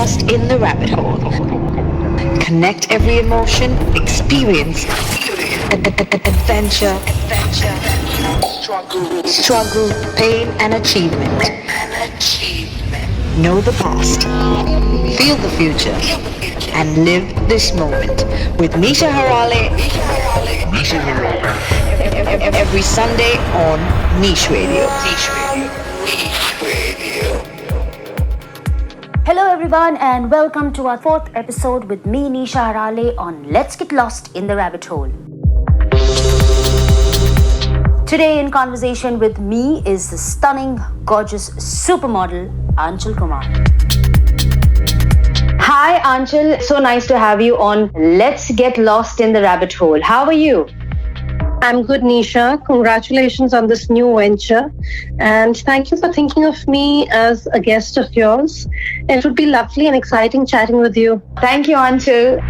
lost in the rabbit hole. Connect every emotion, experience adventure, struggle, pain, and achievement. Know the past, feel the future, and live this moment with Nisha Harale. Every Sunday on Niche Radio. Hello everyone and welcome to our fourth episode with me Nisha Harale on Let's Get Lost in the Rabbit Hole. Today in conversation with me is the stunning, gorgeous supermodel Aanchal Kumar. Hi Aanchal, so nice to have you on Let's Get Lost in the Rabbit Hole. How are you? I'm good, Nisha. Congratulations on this new venture. And thank you for thinking of me as a guest of yours. It would be lovely and exciting chatting with you. Thank you, Aanchal.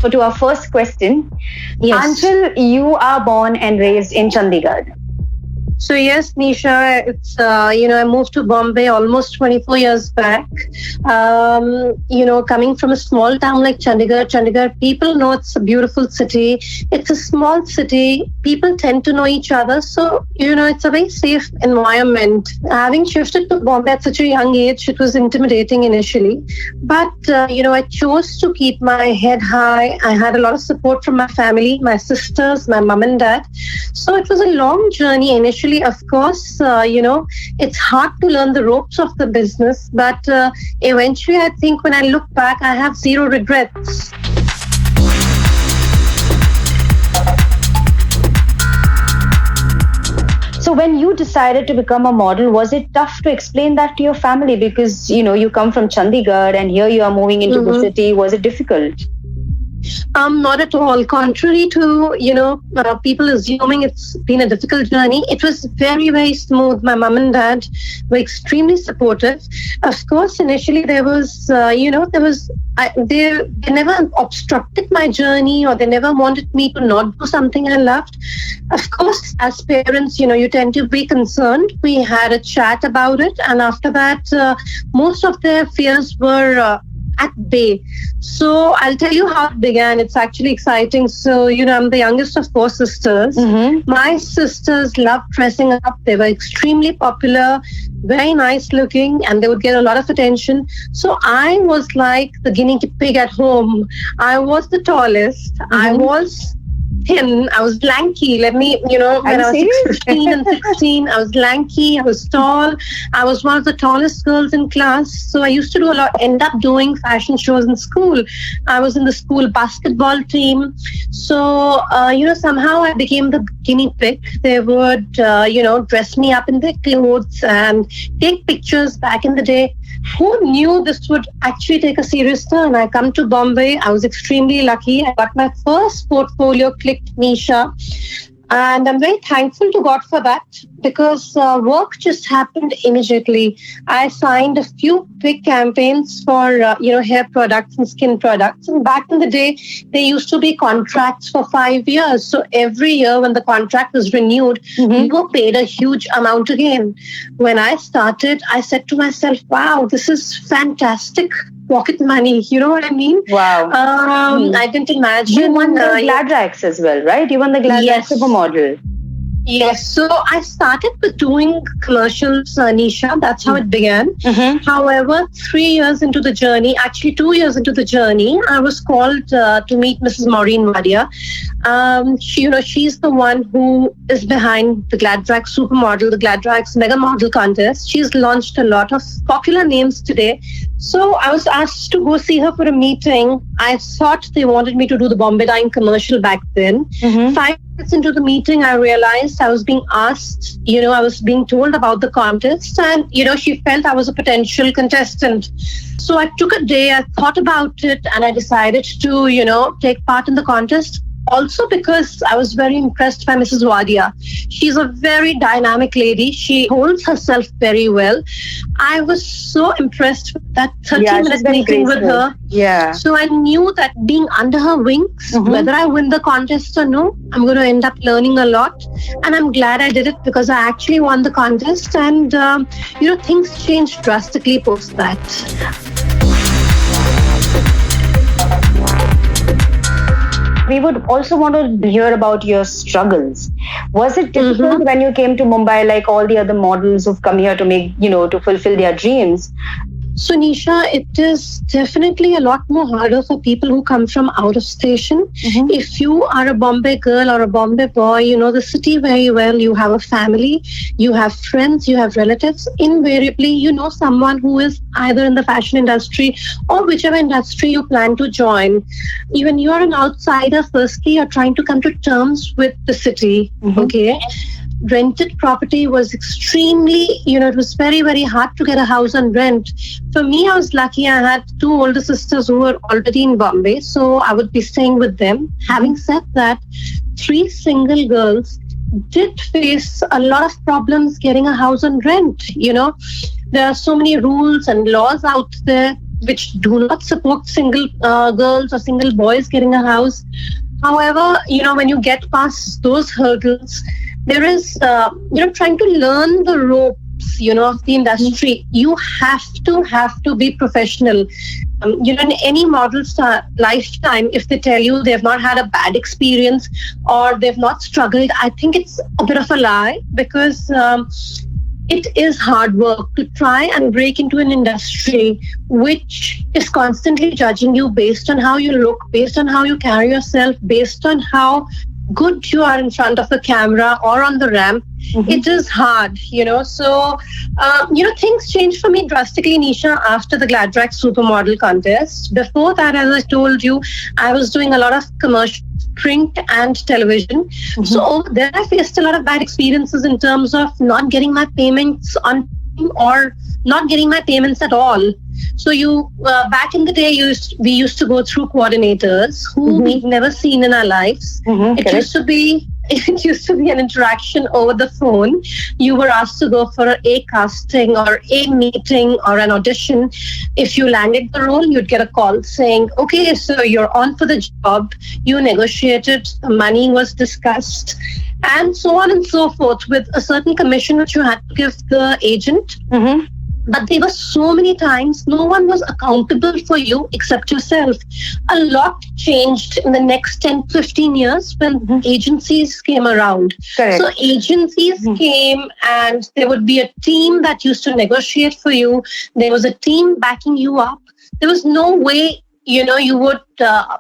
So to our first question, Yes. Aanchal, you are born and raised in Chandigarh. So yes, Nisha, it's, I moved to Bombay almost 24 years back. Coming from a small town like Chandigarh, people know it's a beautiful city. It's a small city. People tend to know each other. So, it's a very safe environment. Having shifted to Bombay at such a young age, it was intimidating initially. But, I chose to keep my head high. I had a lot of support from my family, my sisters, my mom and dad. So it was a long journey initially. Of course, it's hard to learn the ropes of the business, but eventually I think when I look back, I have zero regrets. So when you decided to become a model, was it tough to explain that to your family? Because, you come from Chandigarh and here you are moving into the city. Was it difficult? Not at all. Contrary to, people assuming it's been a difficult journey, it was very, very smooth. My mom and dad were extremely supportive. Of course, initially they never obstructed my journey or they never wanted me to not do something I loved. Of course, as parents, you tend to be concerned. We had a chat about it. And after that, most of their fears were at bay. So I'll tell you how it began. It's actually exciting. So, I'm the youngest of four sisters. My sisters loved dressing up. They were extremely popular, very nice looking, and they would get a lot of attention. So I was like the guinea pig at home. I was the tallest. I was thin. I was lanky. When I was 15 and 16, I was lanky. I was tall. I was one of the tallest girls in class. So I used to end up doing fashion shows in school. I was in the school basketball team. So, somehow I became the guinea pig. They would, dress me up in their clothes and take pictures back in the day. Who knew this would actually take a serious turn? I come to Bombay. I was extremely lucky. I got my first portfolio clicked, Nisha. And I'm very thankful to God for that because work just happened immediately. I signed a few big campaigns for, hair products and skin products. And back in the day, there used to be contracts for 5 years. So every year when the contract was renewed, we were paid a huge amount again. When I started, I said to myself, wow, this is fantastic. Pocket money, you know what I mean? Wow. I didn't imagine. You won the Gladrax as well, right? You won the Gladrax Supermodel. Yes, so I started with doing commercials, Nisha. That's how it began. However, 3 years into the journey, actually 2 years into the journey, I was called to meet Mrs. Maureen Wadia. She's the one who is behind the Gladrax Supermodel, the Gladrax Mega Model Contest. She's launched a lot of popular names today. So I was asked to go see her for a meeting. I thought they wanted me to do the Bombay Dyeing commercial back then. 5 minutes into the meeting, I realized I was being asked, I was being told about the contest and, she felt I was a potential contestant. So I took a day, I thought about it and I decided to, take part in the contest. Also because I was very impressed by Mrs. Wadia. She's a very dynamic lady. She holds herself very well. I was so impressed with that 30-minute meeting with her. Yeah. So I knew that being under her wings, whether I win the contest or no, I'm going to end up learning a lot. And I'm glad I did it because I actually won the contest. And, things changed drastically post that. We would also want to hear about your struggles. Was it difficult when you came to Mumbai, like all the other models who've come here to make, to fulfill their dreams? So, Nisha, it is definitely a lot more harder for people who come from out of station. If you are a Bombay girl or a Bombay boy, you know the city very well, you have a family, you have friends, you have relatives. Invariably, you know someone who is either in the fashion industry or whichever industry you plan to join. Even you are an outsider, firstly, you're trying to come to terms with the city, okay? Rented property was extremely, it was very, very hard to get a house on rent. For me, I was lucky. I had two older sisters who were already in Bombay, so I would be staying with them. Having said that, 3 single girls did face a lot of problems getting a house on rent. There are so many rules and laws out there which do not support single girls or single boys getting a house. However, when you get past those hurdles, there is, trying to learn the ropes, of the industry. You have to be professional. In any model's lifetime, if they tell you they've not had a bad experience or they've not struggled, I think it's a bit of a lie because it is hard work to try and break into an industry which is constantly judging you based on how you look, based on how you carry yourself, based on how good you are in front of the camera or on the ramp. It is hard, So, things changed for me drastically, Nisha, after the Gladrack Supermodel contest. Before that, as I told you, I was doing a lot of commercial print and television. So over there, I faced a lot of bad experiences in terms of not getting my payments on time or not getting my payments at all. So back in the day, we used to go through coordinators who we've never seen in our lives. It used to be an interaction over the phone. You were asked to go for a casting or a meeting or an audition. If you landed the role, you'd get a call saying, okay, so you're on for the job. You negotiated, the money was discussed, and so on and so forth, with a certain commission which you had to give the agent. But there were so many times no one was accountable for you except yourself. A lot changed in the next 10, 15 years when agencies came around. Correct. So agencies came and there would be a team that used to negotiate for you. There was a team backing you up. There was no way, you would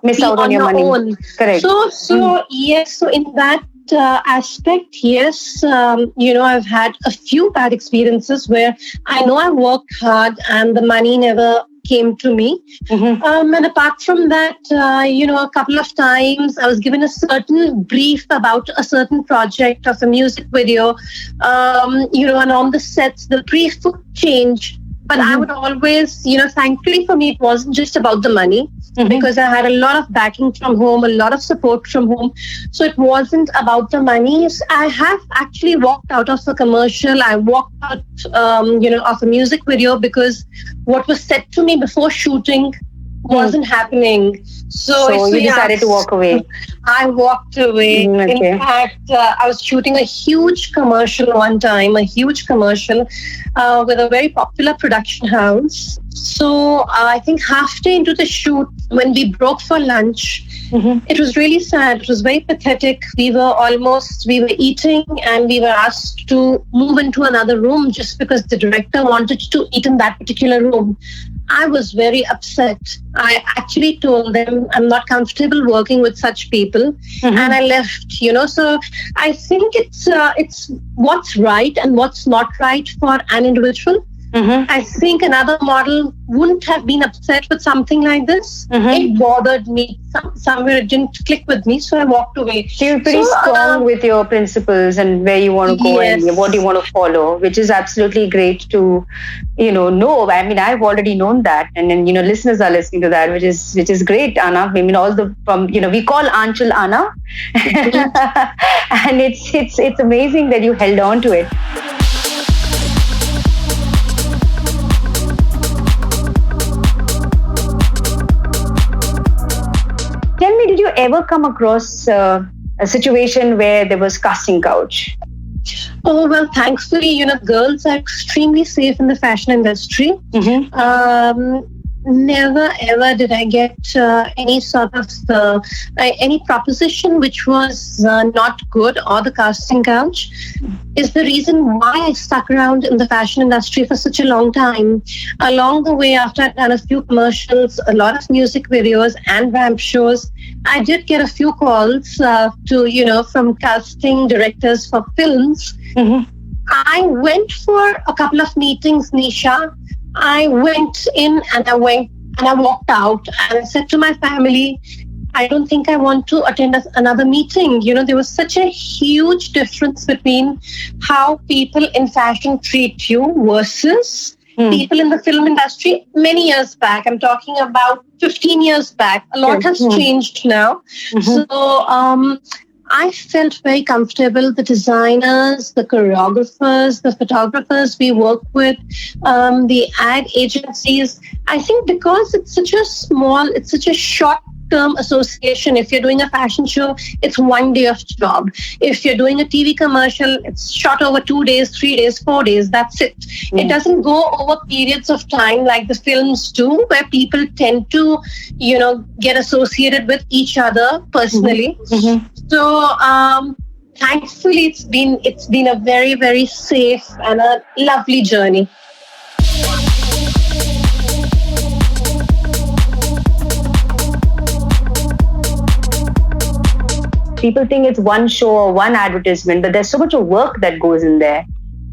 miss be out on your money. own. Correct. So yes, so in that aspect, yes, I've had a few bad experiences where I know I worked hard and the money never came to me. And apart from that, a couple of times I was given a certain brief about a certain project of a music video, and on the sets, the brief would change. But I would always, thankfully for me, it wasn't just about the money because I had a lot of backing from home, a lot of support from home. So it wasn't about the money. I have actually walked out of a commercial. I walked out, of a music video because what was said to me before shooting wasn't happening. So you decided to walk away. I walked away. Okay. In fact, I was shooting a huge commercial one time, with a very popular production house. So I think halfway into the shoot, when we broke for lunch, it was really sad. It was very pathetic. We were eating and we were asked to move into another room just because the director wanted to eat in that particular room. I was very upset. I actually told them I'm not comfortable working with such people, and I left. So I think it's what's right and what's not right for an individual. I think another model wouldn't have been upset with something like this. It bothered me. Somewhere it didn't click with me, so I walked away. So you're pretty strong with your principles and where you want to go and what you want to follow, which is absolutely great to, know. I mean, I've already known that, and then listeners are listening to that, which is great, Anna. I mean, we call Aanchal Anna, and it's amazing that you held on to it. Tell me, did you ever come across a situation where there was casting couch? Oh, well, thankfully, girls are extremely safe in the fashion industry. Never ever did I get any sort of any proposition which was not good, or the casting couch is the reason why I stuck around in the fashion industry for such a long time. Along the way, after I'd done a few commercials, a lot of music videos and ramp shows, I did get a few calls from casting directors for films. I went for a couple of meetings, Nisha. I went in and I walked out, and I said to my family, I don't think I want to attend another meeting. There was such a huge difference between how people in fashion treat you versus people in the film industry many years back. I'm talking about 15 years back. A lot has changed now. So I felt very comfortable. The designers, the choreographers, the photographers we work with, the ad agencies. I think because it's such a short-term association. If you're doing a fashion show, it's 1 day of job. If you're doing a TV commercial, it's shot over 2 days, 3 days, 4 days. That's it. It doesn't go over periods of time like the films do, where people tend to, get associated with each other personally. So thankfully, it's been a very, very safe and a lovely journey. People think it's one show or one advertisement, but there's so much of work that goes in there.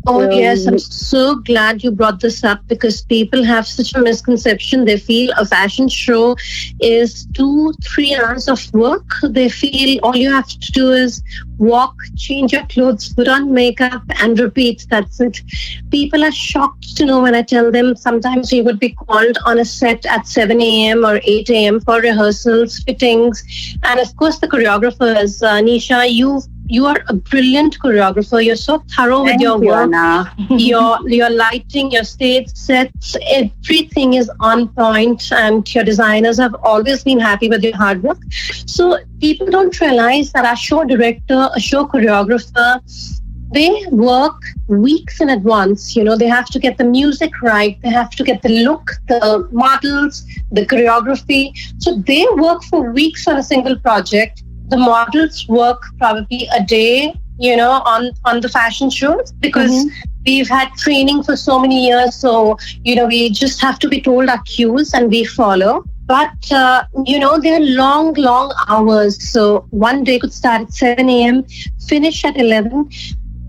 Oh, yes. I'm so glad you brought this up, because people have such a misconception. They feel a fashion show is 2-3 hours of work. They feel all you have to do is walk, change your clothes, put on makeup, and repeat. That's it. People are shocked to know when I tell them sometimes we would be called on a set at 7 a.m. or 8 a.m. for rehearsals, fittings, and of course the choreographers. Nisha, you are a brilliant choreographer. You're so thorough with your work. Your lighting, your stage sets, everything is on point, and your designers have always been happy with your hard work. So people don't realize that a show director, a show choreographer, they work weeks in advance. They have to get the music right. They have to get the look, the models, the choreography. So they work for weeks on a single project. The models work probably a day, on the fashion shows, because we've had training for so many years. So, we just have to be told our cues and we follow. But, they're long, long hours. So one day could start at 7 a.m., finish at 11.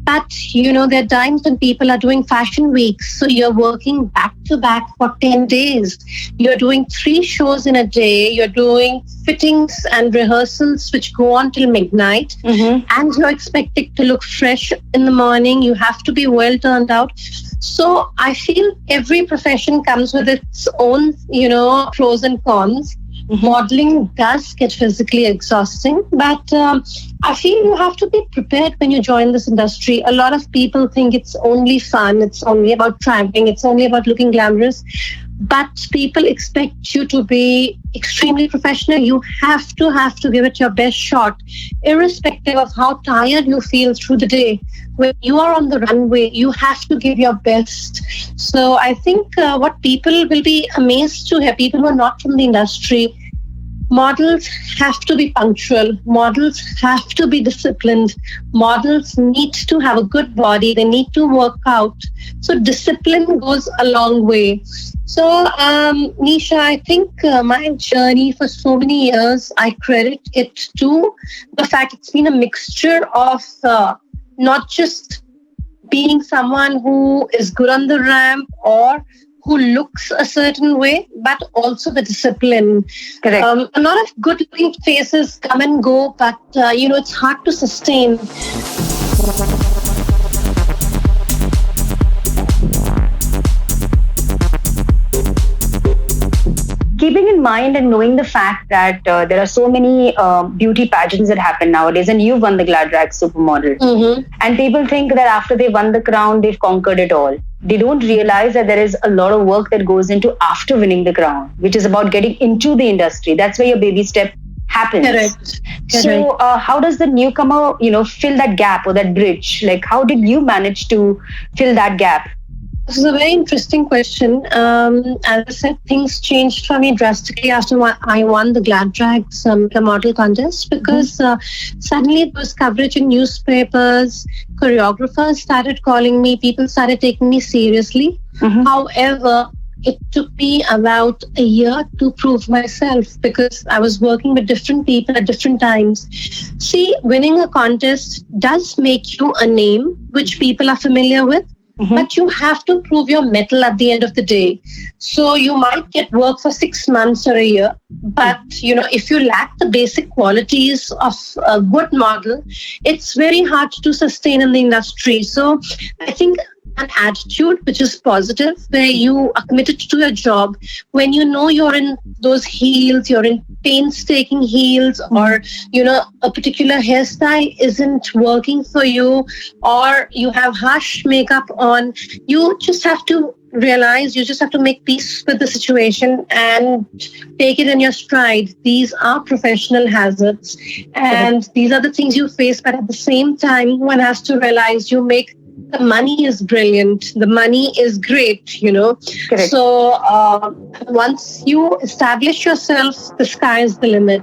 But, there are times when people are doing fashion weeks. So you're working back to back for 10 days. You're doing 3 shows in a day. You're doing fittings and rehearsals, which go on till midnight. And you're expected to look fresh in the morning. You have to be well turned out. So I feel every profession comes with its own, pros and cons. Modeling does get physically exhausting, but I feel you have to be prepared when you join this industry. A lot of people think it's only fun, it's only about traveling, it's only about looking glamorous, but people expect you to be extremely professional. You have to give it your best shot, irrespective of how tired you feel through the day. When you are on the runway, you have to give your best. So I think what people will be amazed to hear, people who are not from the industry, models have to be punctual. Models have to be disciplined. Models need to have a good body. They need to work out. So discipline goes a long way. So, Nisha, I think my journey for so many years, I credit it to the fact it's been a mixture of not just being someone who is good on the ramp or who looks a certain way, but also the discipline. Correct. A lot of good-looking faces come and go, but it's hard to sustain. Keeping in mind and knowing the fact that there are so many beauty pageants that happen nowadays, and you've won the Glad Rag Supermodel, and people think that after they won the crown, they've conquered it all. They don't realize that there is a lot of work that goes into after winning the crown, which is about getting into the industry. That's where your baby step happens. Correct. So how does the newcomer, fill that gap or that bridge? Like, how did you manage to fill that gap? This is a very interesting question. As I said, things changed for me drastically after I won the Glad Rags model contest, because suddenly there was coverage in newspapers, choreographers started calling me, people started taking me seriously. However, it took me about a year to prove myself, because I was working with different people at different times. See, winning a contest does make you a name which people are familiar with. But you have to prove your mettle at the end of the day. So you might get work for 6 months or a year. But, if you lack the basic qualities of a good model, it's very hard to sustain in the industry. So I think an attitude which is positive, where you are committed to your job, when you know you're in those heels, you're in painstaking heels, or a particular hairstyle isn't working for you, or you have harsh makeup on, you just have to realize, you just have to make peace with the situation and take it in your stride. These are professional hazards, and these are the things you face. But at the same time, one has to realize the money is brilliant. The money is great, Correct. So once you establish yourself, the sky is the limit.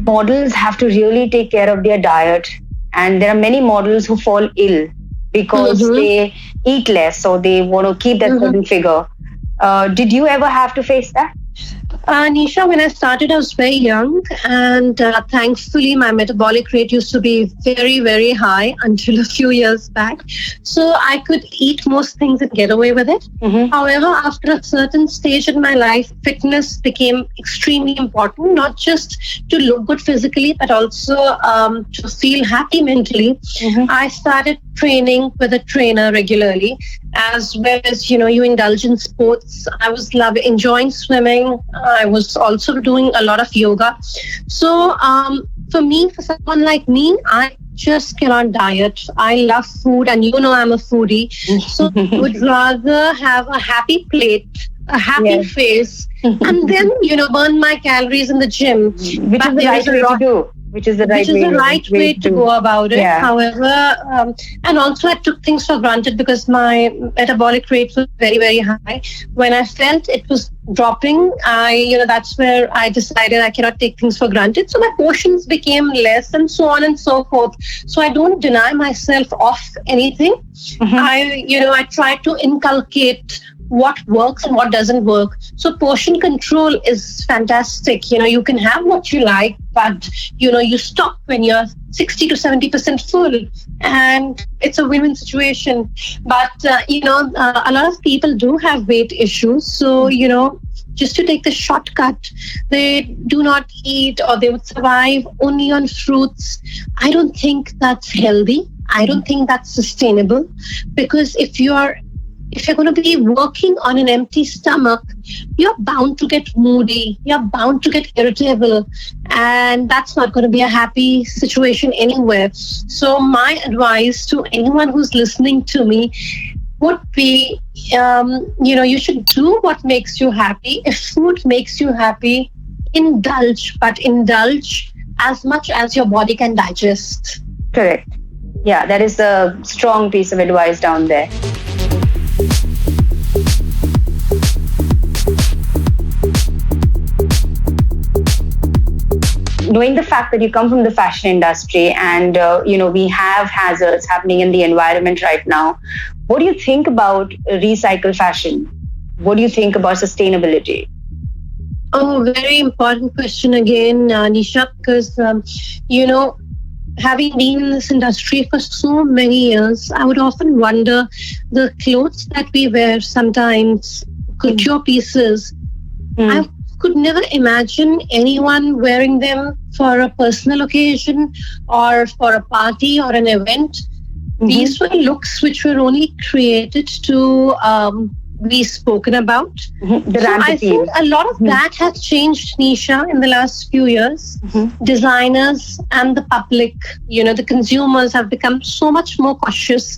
Models have to really take care of their diet, and there are many models who fall ill because they eat less, or they want to keep that certain figure. Did you ever have to face that? Nisha, when I started, I was very young, and thankfully my metabolic rate used to be very, very high until a few years back. So I could eat most things and get away with it. However, after a certain stage in my life, fitness became extremely important, not just to look good physically, but also to feel happy mentally. I started training with a trainer regularly, as well as, you indulge in sports. I was enjoying swimming. I was also doing a lot of yoga. So for someone like me, I just cannot diet. I love food, and I'm a foodie. So I would rather have a happy plate, a happy face, and then, burn my calories in the gym. Which is the right way to do. Which is the right way to go about it. However, and also I took things for granted because my metabolic rate was very, very high. When I felt it was dropping, that's where I decided I cannot take things for granted. So my portions became less, and so on and so forth. So I don't deny myself of anything. I try to inculcate what works and what doesn't work. So portion control is fantastic. You can have what you like, but you stop when you're 60 to 70% full, and it's a win-win situation. But a lot of people do have weight issues. So just to take the shortcut, they do not eat, or they would survive only on fruits. I don't think that's healthy. I don't think that's sustainable, because if you're going to be working on an empty stomach, you're bound to get moody, you're bound to get irritable, and that's not going to be a happy situation anywhere. So my advice to anyone who's listening to me would be, you should do what makes you happy. If food makes you happy, indulge, but indulge as much as your body can digest. Correct. Yeah, that is a strong piece of advice down there. Knowing the fact that you come from the fashion industry, and we have hazards happening in the environment right now, what do you think about recycle fashion? What do you think about sustainability? Oh, very important question again, Nisha, because, having been in this industry for so many years, I would often wonder the clothes that we wear sometimes, couture pieces. I could never imagine anyone wearing them for a personal occasion or for a party or an event. These were looks which were only created to be spoken about. The So ramp I appeal. think a lot of that has changed, Nisha, in the last few years. Designers and the public, the consumers have become so much more cautious.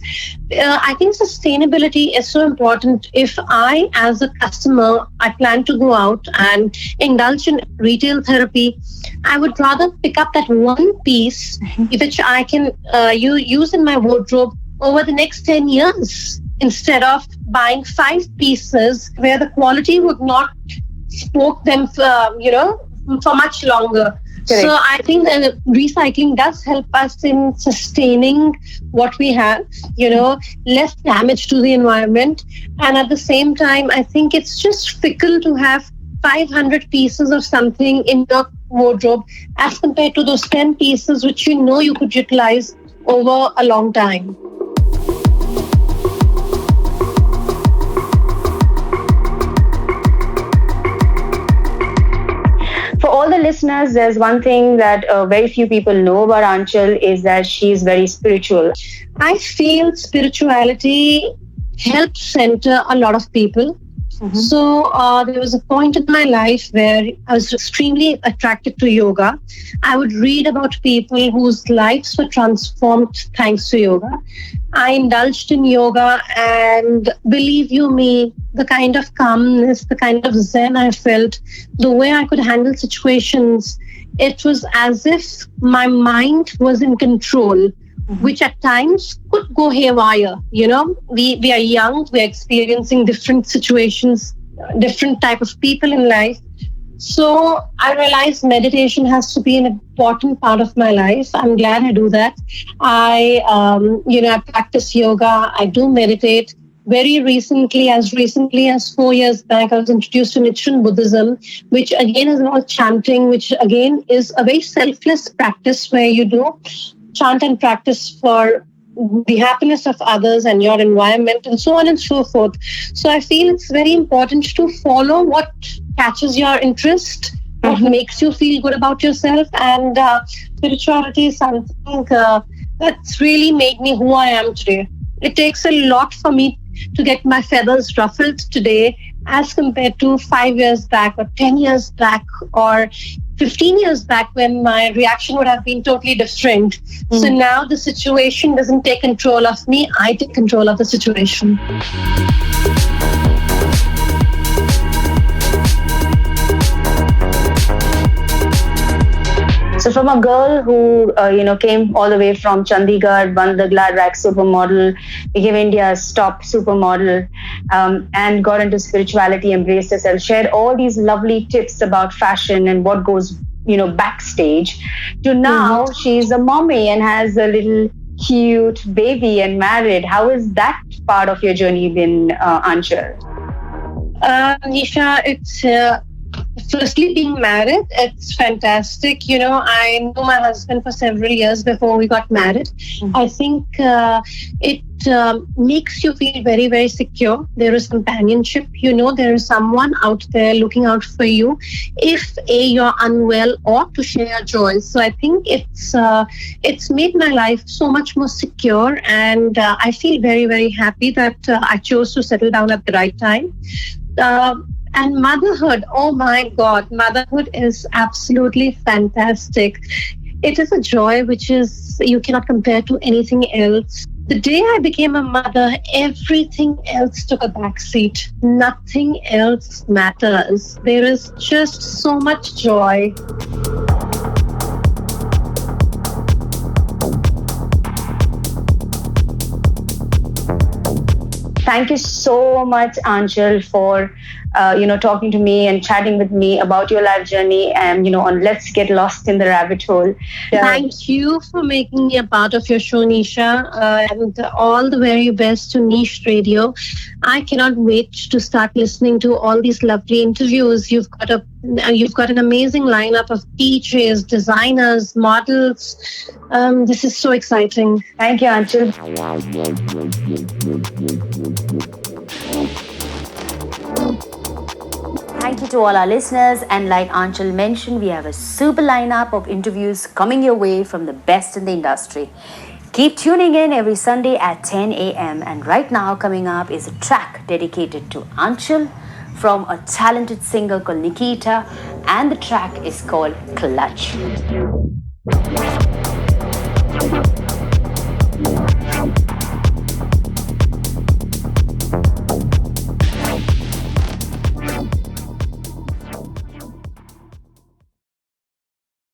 I think sustainability is so important. If I, as a customer, I plan to go out and indulge in retail therapy, I would rather pick up that one piece which I can use in my wardrobe over the next 10 years instead of buying 5 pieces where the quality would not support them for much longer. Correct. So I think that recycling does help us in sustaining what we have, less damage to the environment. And at the same time, I think it's just fickle to have 500 pieces of something in your wardrobe as compared to those 10 pieces which you could utilize over a long time. For all the listeners, there's one thing that very few people know about Aanchal is that she's very spiritual. I feel spirituality helps center a lot of people. So there was a point in my life where I was extremely attracted to yoga. I would read about people whose lives were transformed thanks to yoga. I indulged in yoga, and believe you me, the kind of calmness, the kind of zen I felt, the way I could handle situations, it was as if my mind was in control, which at times could go haywire. We are young, we are experiencing different situations, different type of people in life. So I realized meditation has to be an important part of my life. I'm glad I do that. I practice yoga. I do meditate. Very recently as 4 years back, I was introduced to Nichiren Buddhism, which again is about chanting, which again is a very selfless practice where you do chant and practice for the happiness of others and your environment and so on and so forth. So I feel it's very important to follow what catches your interest, what makes you feel good about yourself. And spirituality is something that's really made me who I am today. It takes a lot for me to get my feathers ruffled today as compared to 5 years back or 10 years back or 15 years back when my reaction would have been totally different. So now the situation doesn't take control of me, I take control of the situation. So from a girl who, came all the way from Chandigarh, won the Glad Rack Supermodel, became India's top supermodel, and got into spirituality, embraced herself, shared all these lovely tips about fashion and what goes, backstage, to now she's a mommy and has a little cute baby and married. How has that part of your journey been, Aanchal? Nisha, it's firstly being married. It's fantastic. I knew my husband for several years before we got married. I think it makes you feel very, very secure. There is companionship. There is someone out there looking out for you if you're unwell or to share joys. So I think it's made my life so much more secure, and I feel very, very happy that I chose to settle down at the right time. And motherhood, oh my God, motherhood is absolutely fantastic. It is a joy which is you cannot compare to anything else. The day I became a mother, everything else took a backseat. Nothing else matters. There is just so much joy. Thank you so much, Aanchal, for talking to me and chatting with me about your life journey and on Let's Get Lost in the Rabbit Hole. Thank you for making me a part of your show, Nisha, and all the very best to Niche Radio. I cannot wait to start listening to all these lovely interviews. You've got a You've got an amazing lineup of DJs, designers, models. This is so exciting. Thank you, Anchal. Thank you to all our listeners. And like Anchal mentioned, we have a super lineup of interviews coming your way from the best in the industry. Keep tuning in every Sunday at 10 a.m. And right now, coming up is a track dedicated to Anchal from a talented singer called Nikita. And the track is called Clutch.